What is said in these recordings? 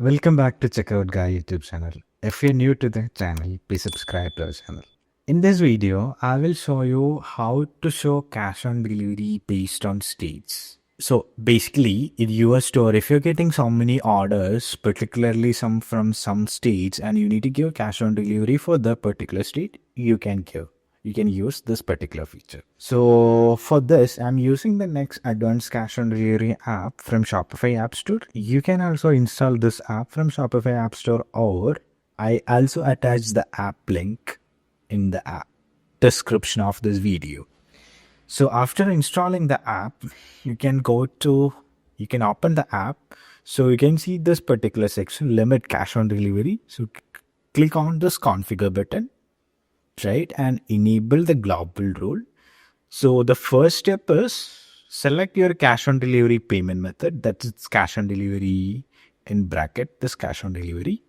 Welcome back to Checkout Guy YouTube channel. If you're new to the channel, please subscribe to our channel. In this video, I will show you how to show cash on delivery based on states. So basically, in your store, if you're getting so many orders, particularly some from some states, and you need to give cash on delivery for the particular state, you can use this particular feature. So for this, I'm using the Nex Advanced Cash on Delivery app from Shopify App Store. You can also install this app from Shopify App Store, or I also attach the app link in the app description of this video. So after installing the app, you can open the app. So you can see this particular section, limit cash on delivery. So click on this configure button, right, and enable the global rule. So the first step is select your cash on delivery payment method. That's cash on delivery in bracket, this cash on delivery,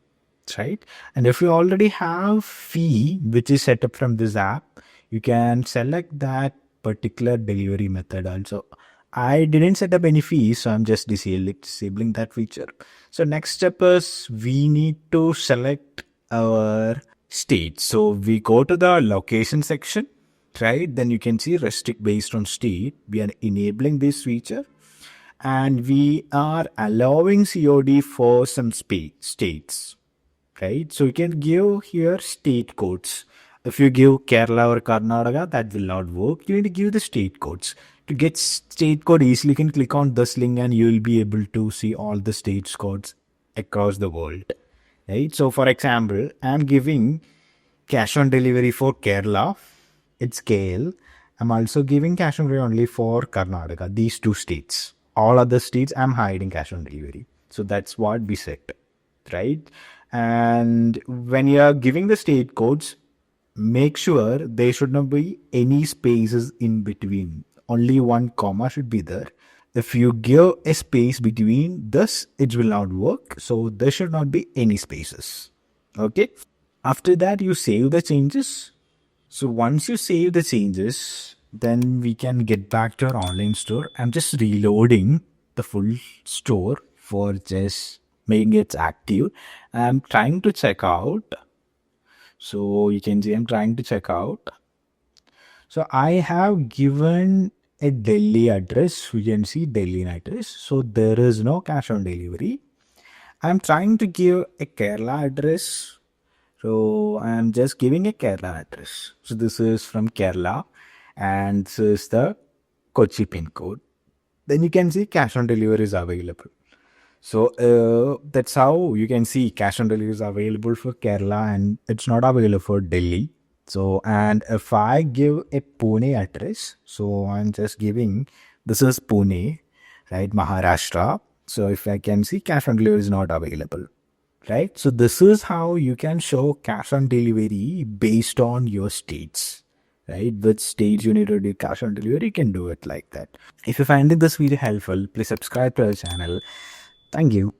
right? And if you already have fee, which is set up from this app, you can select that particular delivery method also. I didn't set up any fees, so I'm just disabling that feature. So next step is we need to select our state. So we go to the location section, right? Then you can see restrict based on state. We are enabling this feature and we are allowing COD for some states, right? So you can give here state codes. If you give Kerala or Karnataka, that will not work. You need to give the state codes. To get state code easily, you can click on this link and you will be able to see all the state codes across the world, right? So for example, I'm giving cash on delivery for Kerala. It's KL. I'm also giving cash on delivery only for Karnataka, these two states. All other states, I'm hiding cash on delivery. So that's what we set, right? And when you are giving the state codes, make sure there should not be any spaces in between. Only one comma should be there. If you give a space between this, it will not work. So there should not be any spaces. Okay. After that, you save the changes. So once you save the changes, then we can get back to our online store. I'm just reloading the full store for just making it active. I'm trying to check out. So you can see I'm trying to check out. So I have given a Delhi address. You can see Delhi address. So there is no cash on delivery. I'm trying to give a Kerala address. So I'm just giving a Kerala address. So this is from Kerala and this is the Kochi pin code. Then you can see cash on delivery is available. So that's how you can see cash on delivery is available for Kerala and it's not available for Delhi. So, and if I give a Pune address, so I'm just giving, this is Pune, right, Maharashtra. So if I can see cash on delivery is not available, right? So this is how you can show cash on delivery based on your states, right? Which states you need to do cash on delivery, you can do it like that. If you find this video helpful, please subscribe to our channel. Thank you.